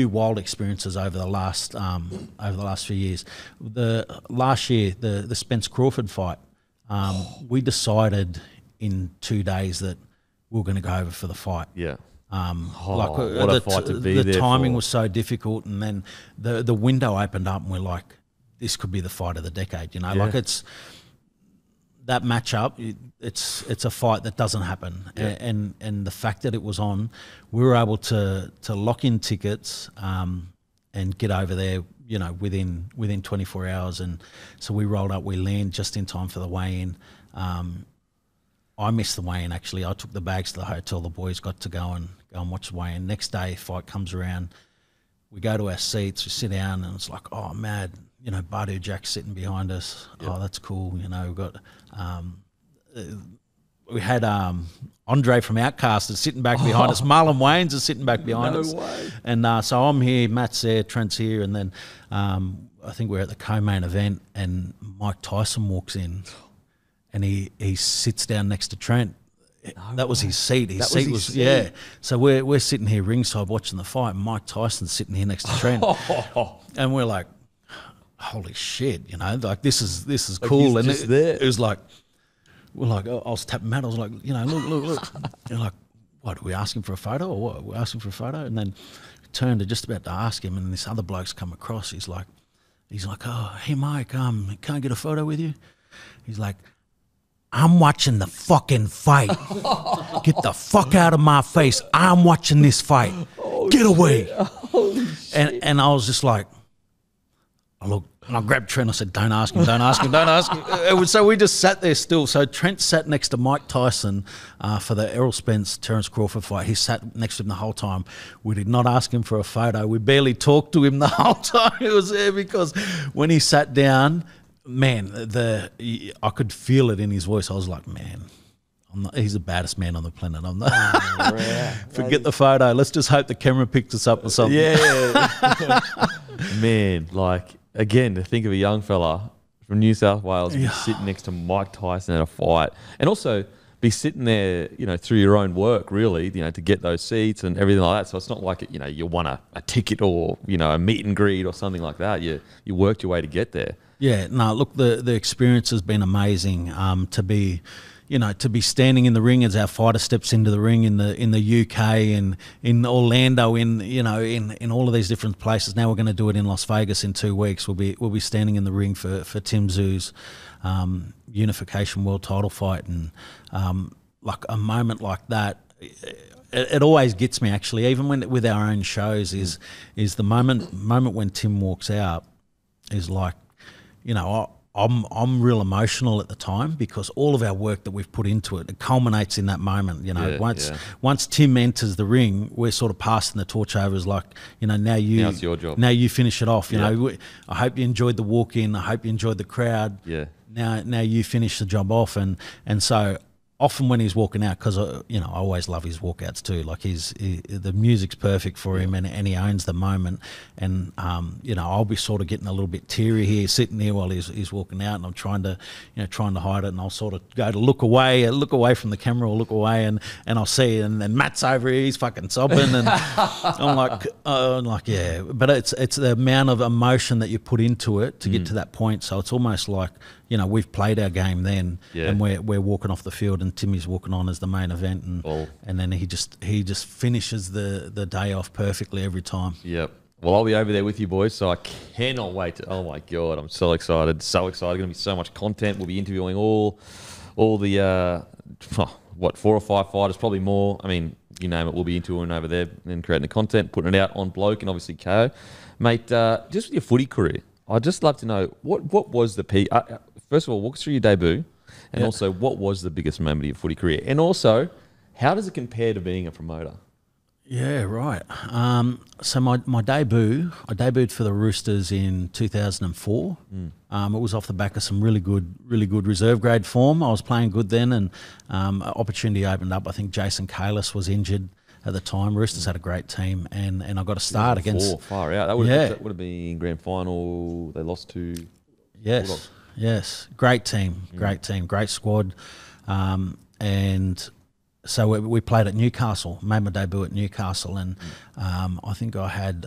wild experiences over the last few years. Last year, the Spence Crawford fight, we decided in 2 days that we were going to go over for the fight. Yeah. What a fight to be there. The timing was so difficult, and then the window opened up, and we're like, this could be the fight of the decade. You know, like, it's that matchup. It's a fight that doesn't happen, and the fact that it was on, we were able to lock in tickets and get over there, you know, within 24 hours, and so we rolled up. We landed just in time for the weigh-in. I missed the weigh-in, actually. I took the bags to the hotel. The boys got to go and watch the weigh-in. Next day, fight comes around. We go to our seats, we sit down, and it's like, oh, mad. You know, Badu Jack's sitting behind us. Yep. Oh, that's cool. You know, we had Andre from Outcast is sitting back behind us. Marlon Wayans is sitting back behind us. No way. And so I'm here, Matt's there, Trent's here, and then I think we're at the co-main event, and Mike Tyson walks in. And he sits down next to Trent. That was his seat. His seat was yeah. So we're sitting here ringside watching the fight, and Mike Tyson's sitting here next to Trent, and we're like, holy shit, you know, like this is like cool. And it was like, we're like, I was tapping Matt. I was like, you know, look. You're like, what? Are we asking for a photo or what? We're asking for a photo, and then turned to just about to ask him, and this other bloke's come across. He's like, oh, hey Mike, can I get a photo with you? He's like, I'm watching the fucking fight. Get the fuck out of my face. I'm watching this fight. Get away. And I was just like, I looked, and I grabbed Trent. I said, don't ask him. So we just sat there still. So Trent sat next to Mike Tyson for the Errol Spence-Terence Crawford fight. He sat next to him the whole time. We did not ask him for a photo. We barely talked to him the whole time he was there, because when he sat down, man, I could feel it in his voice. I was like, man, he's the baddest man on the planet. I'm not. Forget the photo. Let's just hope the camera picked us up or something. Yeah. Man, like, again, to think of a young fella from New South Wales sitting next to Mike Tyson at a fight, and also be sitting there, you know, through your own work, really, you know, to get those seats and everything like that. So it's not like, you know, you won a ticket or, you know, a meet and greet or something like that. You worked your way to get there. Yeah, no, look, the experience has been amazing. To be standing in the ring as our fighter steps into the ring in the UK and in Orlando, in all of these different places. Now we're going to do it in Las Vegas in 2 weeks. We'll be standing in the ring for Tim Tszyu's unification world title fight, and like a moment like that. It always gets me, actually, even with our own shows. Is the moment when Tim walks out is like, you know, I'm real emotional at the time, because all of our work that we've put into it culminates in that moment. You know, once Tim enters the ring, we're sort of passing the torch over as like, you know, now it's your job. Now you finish it off. You know, I hope you enjoyed the walk in. I hope you enjoyed the crowd. Yeah. Now you finish the job off, and so often when he's walking out, because you know, I always love his walkouts too. Like the music's perfect for him, and he owns the moment. And you know, I'll be sort of getting a little bit teary here, sitting there while he's walking out, and I'm trying to hide it. And I'll sort of go to look away from the camera, or look away, and I'll see, and then Matt's over here, he's fucking sobbing, and I'm like, yeah. But it's the amount of emotion that you put into it to get to that point. So it's almost like, you know, we've played our game then, and we're walking off the field, and Timmy's walking on as the main event, and then he just finishes the day off perfectly every time. Yep. Well, I'll be over there with you boys, so I cannot wait. Oh my God, I'm so excited, Going to be so much content. We'll be interviewing all the 4 or 5 fighters, probably more. I mean, you name it, we'll be interviewing over there and creating the content, putting it out on Bloke and obviously Kayo. Mate, just with your footy career, I'd just love to know what was the peak. First of all, walk us through your debut, and also what was the biggest moment of your footy career, and also how does it compare to being a promoter? Yeah, right. So my debut, I debuted for the Roosters in 2004. It was off the back of some really good reserve grade form. I was playing good then, and an opportunity opened up. I think Jason Kalis was injured at the time. Roosters had a great team, and I got a start against. Far out. That would have been grand final. They lost to. Yes. Yes, great team, great squad, and so we played at Newcastle. Made my debut at Newcastle, and I think I had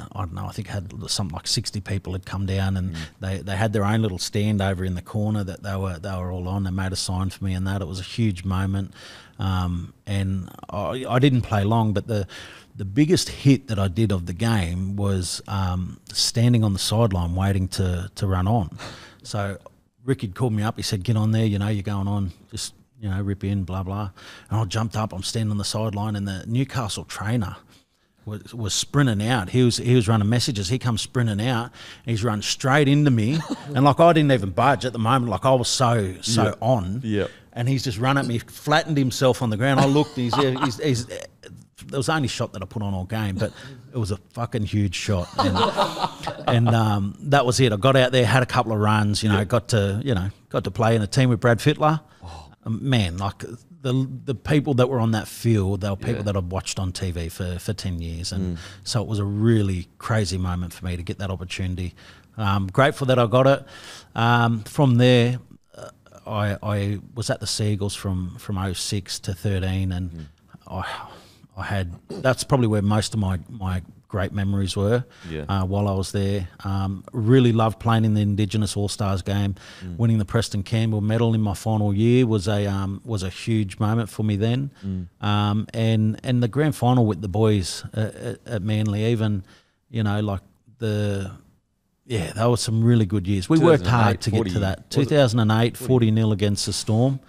something like 60 people had come down, and they had their own little stand over in the corner that they were all on. They made a sign for me, and that it was a huge moment. And I didn't play long, but the biggest hit that I did of the game was standing on the sideline waiting to run on. So Ricky called me up. He said, "Get on there. You know, you're going on. Just, you know, rip in, blah, blah." And I jumped up. I'm standing on the sideline, and the Newcastle trainer was sprinting out. He was running messages. He comes sprinting out. He's run straight into me. And, like, I didn't even budge at the moment. Like, I was so on. Yeah. And he's just run at me, flattened himself on the ground. I looked. He's there was the only shot that I put on all game, but it was a fucking huge shot. And that was it. I got out there, had a couple of runs, you know, got to play in a team with Brad Fittler. Man, like the people that were on that field, they were people that I've watched on TV for 10 years. And so it was a really crazy moment for me to get that opportunity. Grateful that I got it. From there, I was at the Seagulls from 06 to 13, and I had, that's probably where most of my great memories were while I was there. Really loved playing in the Indigenous All-Stars game. Winning the Preston Campbell medal in my final year was a huge moment for me then. And the grand final with the boys at Manly, even, you know, like they were some really good years. We worked hard to get to that. 2008, 40-0 against the Storm.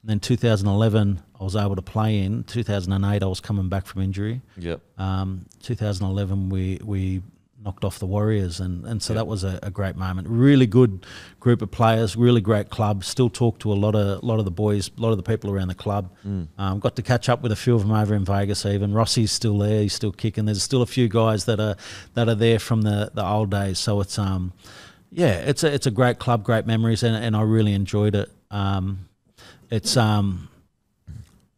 And then 2011, I was able to play in. 2008, I was coming back from injury. 2011, we knocked off the Warriors, and so that was a great moment. Really good group of players, really great club. Still talk to a lot of the boys, a lot of the people around the club. Got to catch up with a few of them over in Vegas. Even Rossi's still there; he's still kicking. There's still a few guys that are there from the old days. So it's it's a great club, great memories, and I really enjoyed it. It's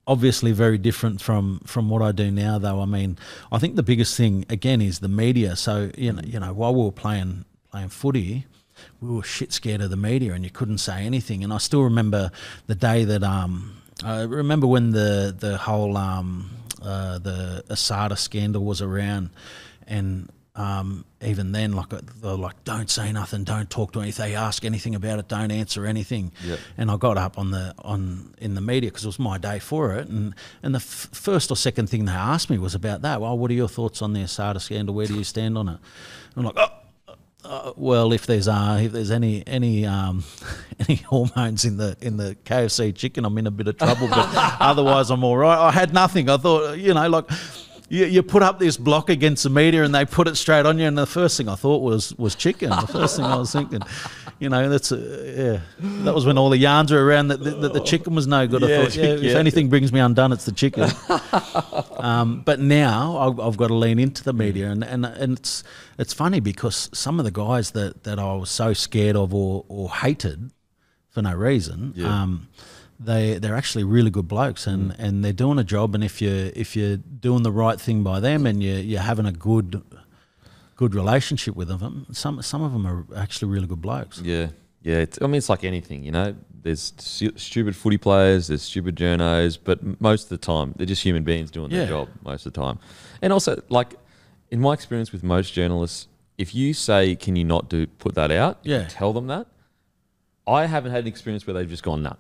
obviously very different from what I do now, though. I mean, I think the biggest thing again is the media. So you know, while we were playing footy, we were shit scared of the media, and you couldn't say anything. And I still remember the day that I remember when the whole the Asada scandal was around, and even then, like they're like, don't say nothing, don't talk to anything. They ask anything about it, don't answer anything. And I got up in the media because it was my day for it, and the first or second thing they asked me was about that. Well, what are your thoughts on the Asada scandal? Where do you stand on it? And I'm like, well, if there's any hormones in the KFC chicken, I'm in a bit of trouble. But otherwise, I'm all right. I had nothing. I thought, you know, like. You put up this block against the media and they put it straight on you, and the first thing I thought was chicken. The first thing I was thinking, you know, that was when all the yarns were around that the chicken was no good. I thought, if anything brings me undone, it's the chicken. But now I've got to lean into the media, and it's funny because some of the guys that I was so scared of or hated for no reason. They're actually really good blokes, and they're doing a job. And if you're doing the right thing by them, and you're having a good relationship with them, some of them are actually really good blokes. It's like anything, you know. There's stupid footy players, there's stupid journos, but most of the time they're just human beings doing their job most of the time. And also, like in my experience with most journalists, if you say, "Can you not put that out?" Tell them that. I haven't had an experience where they've just gone, "Nah."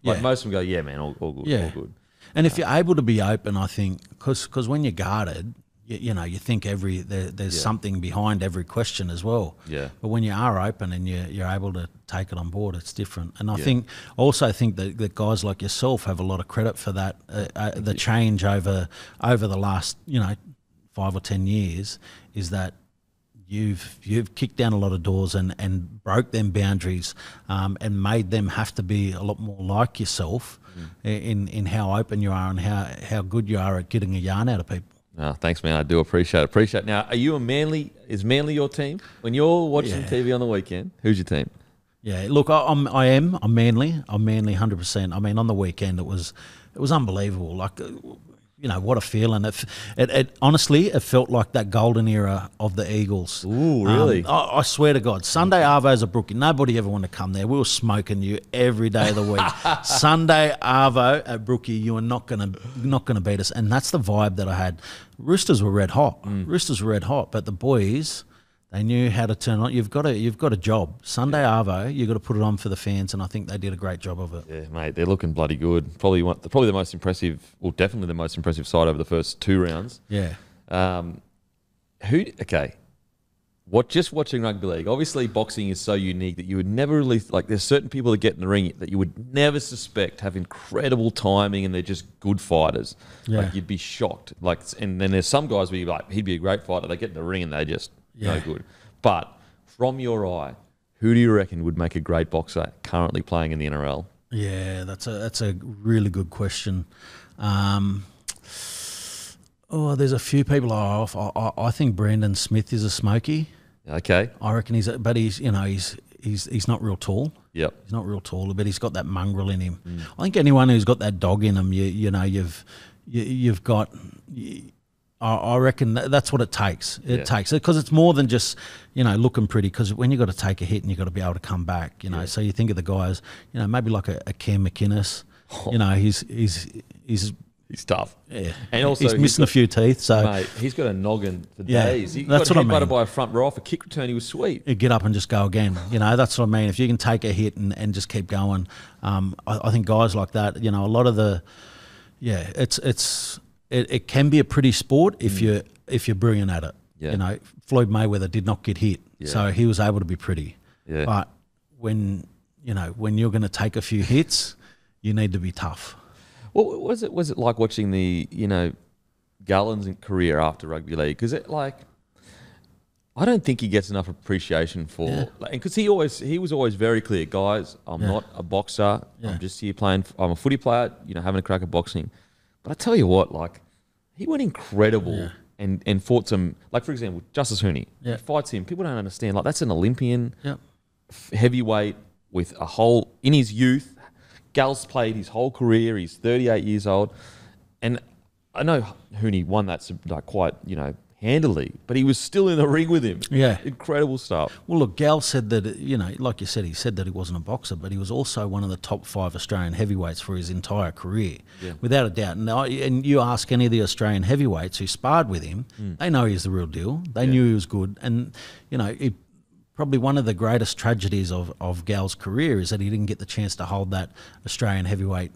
Like most of them go, "Yeah, man, all good, all good." And if you're able to be open, I think, because when you're guarded, you know, you think there's something behind every question as well. But when you are open and you're able to take it on board, it's different. And I also think that guys like yourself have a lot of credit for that. The change over the last 5 or 10 years is that you've kicked down a lot of doors and broke them boundaries, and made them have to be a lot more like yourself in how open you are and how good you are at getting a yarn out of people. Oh, thanks, man. I do appreciate it. Now, are you is Manly your team? When you're watching TV on the weekend, who's your team? Yeah, look, I'm Manly. I'm Manly 100%. I mean, on the weekend it was unbelievable. Like, you know, what a feeling. It honestly, it felt like that golden era of the Eagles. Ooh, really? I swear to God, Sunday Arvo's at Brookie. Nobody ever wanted to come there. We were smoking you every day of the week. Sunday Arvo at Brookie, you are not gonna beat us. And that's the vibe that I had. Roosters were red hot. But the boys, they knew how to turn on. You've got a job. Sunday Arvo, you've got to put it on for the fans, and I think they did a great job of it. Yeah, mate, they're looking bloody good. Probably the most impressive, well, definitely the most impressive side over the first 2 rounds. Yeah. Just watching rugby league, obviously boxing is so unique that you would never really, like, there's certain people that get in the ring that you would never suspect have incredible timing and they're just good fighters. Yeah. Like, you'd be shocked. Like, and then there's some guys where you're like, he'd be a great fighter. They get in the ring and they just no good. But from your eye, who do you reckon would make a great boxer currently playing in the NRL? Yeah, that's a really good question. There's a few people I think Brandon Smith is a smoky. Okay. I reckon he's not real tall. Yep. He's not real tall, but he's got that mongrel in him. I think anyone who's got that dog in him, you've got I reckon that's what it takes. It takes it because it's more than just, you know, looking pretty. Because when you got to take a hit and you got to be able to come back, you know. So you think of the guys, you know, maybe like a Cam McInnes. You know, he's tough. Yeah, and also he's missing a few teeth. So mate, he's got a noggin for days. He that's got what I mean. headbutted by a front row off a kick return. He was sweet. You get up and just go again. You know, that's what I mean. If you can take a hit and just keep going, I think guys like that. You know, a lot of the, it can be a pretty sport if you're brilliant at it. Yeah. You know, Floyd Mayweather did not get hit, so he was able to be pretty. Yeah. But when you're going to take a few hits, you need to be tough. What was it like watching the, you know, Gallen's career after rugby league? Because I don't think he gets enough appreciation for, because he was always very clear, guys. I'm not a boxer. I'm just here playing. I'm a footy player. You know, having a crack at boxing. But I tell you what, like, he went incredible and fought some, like, for example, Justice Hooney. He fights him. People don't understand. Like, that's an Olympian heavyweight with a whole in his youth. Gal's played his whole career. He's 38 years old. And I know Hooney won that like quite, you know, handily, but he was still in the ring with him. Yeah. Incredible stuff. Well, look, Gal said that, you know, like you said, he said that he wasn't a boxer, but he was also one of the top 5 Australian heavyweights for his entire career, without a doubt. And you ask any of the Australian heavyweights who sparred with him, they know he's the real deal. They knew he was good. And, you know, probably one of the greatest tragedies of Gal's career is that he didn't get the chance to hold that Australian heavyweight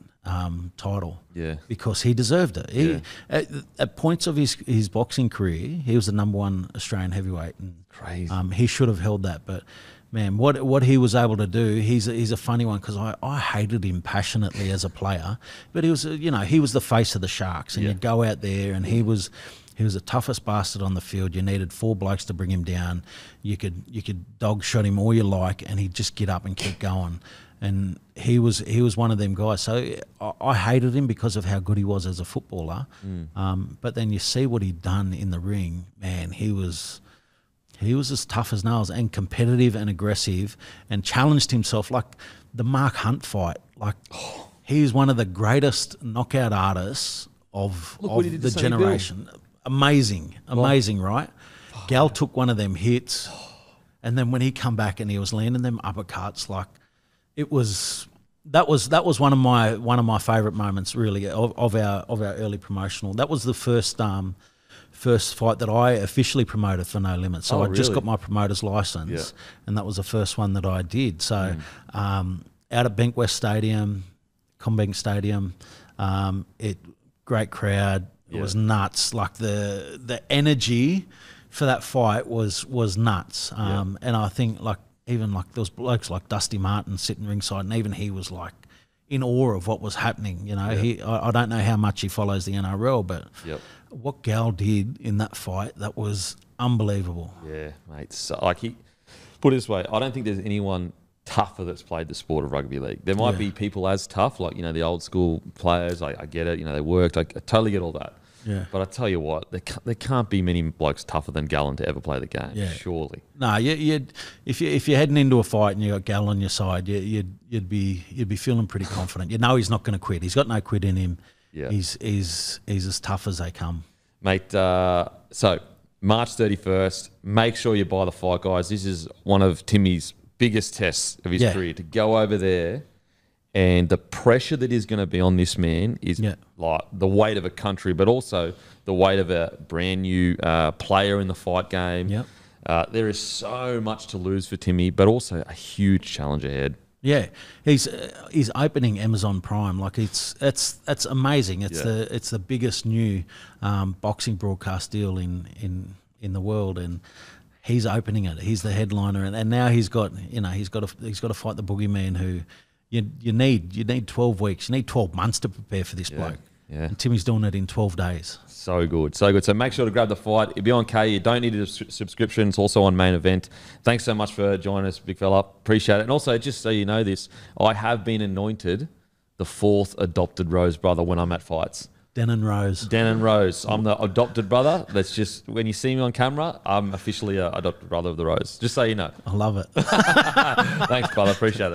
title, because he deserved it. At points of his boxing career, he was the #1 Australian heavyweight. And, crazy. He should have held that, but man, what he was able to do, he's a funny one because I hated him passionately as a player, but he was the face of the Sharks, and you'd go out there and he was the toughest bastard on the field. You needed 4 blokes to bring him down. You could dog shot him all you like, and he'd just get up and keep going. And he was one of them guys. So I hated him because of how good he was as a footballer. But then you see what he'd done in the ring. Man, he was as tough as nails and competitive and aggressive, and challenged himself like the Mark Hunt fight. Like he's one of the greatest knockout artists of the generation. Amazing, right? Gal took one of them hits, and then when he come back and he was landing them uppercuts, like that was one of my favourite moments, really, of our early promotional. That was the first fight that I officially promoted for No Limit. So I just got my promoter's license, and that was the first one that I did. So out at Bankwest Stadium, Combank Stadium, great crowd. It was nuts. Like the energy for that fight was nuts. And I think even there was blokes like Dusty Martin sitting ringside, and even he was like in awe of what was happening. You know, I don't know how much he follows the NRL, but what Gal did in that fight, that was unbelievable. Yeah, mate. So, put it this way, I don't think there's anyone tougher that's played the sport of rugby league. There might be people as tough, like, you know, the old school players. I get it. You know, they worked. I totally get all that. Yeah. But I tell you what, there can't be many blokes tougher than Gallen to ever play the game. Yeah. Surely. No, if you're heading into a fight and you got Gal on your side, you'd be feeling pretty confident. You know he's not going to quit. He's got no quit in him. Yeah. He's as tough as they come, mate. So March 31st, make sure you buy the fight, guys. This is one of Timmy's biggest tests of his career, to go over there. And the pressure that is going to be on this man is like the weight of a country, but also the weight of a brand new player in the fight game. Yep. There is so much to lose for Timmy, but also a huge challenge ahead. Yeah, he's opening Amazon Prime. Like that's amazing. It's the biggest new boxing broadcast deal in the world, and he's opening it. He's the headliner, and now he's got to fight the boogeyman who. You need 12 weeks. You need 12 months to prepare for this bloke. Yeah. And Timmy's doing it in 12 days. So good, so good. So make sure to grab the fight. It'll be on K. You don't need a subscription. It's also on Main Event. Thanks so much for joining us, big fella. Appreciate it. And also, just so you know this, I have been anointed the 4th adopted Rose brother when I'm at fights. Den and Rose. I'm the adopted brother. That's just, when you see me on camera, I'm officially an adopted brother of the Rose. Just so you know. I love it. Thanks, brother. Appreciate it.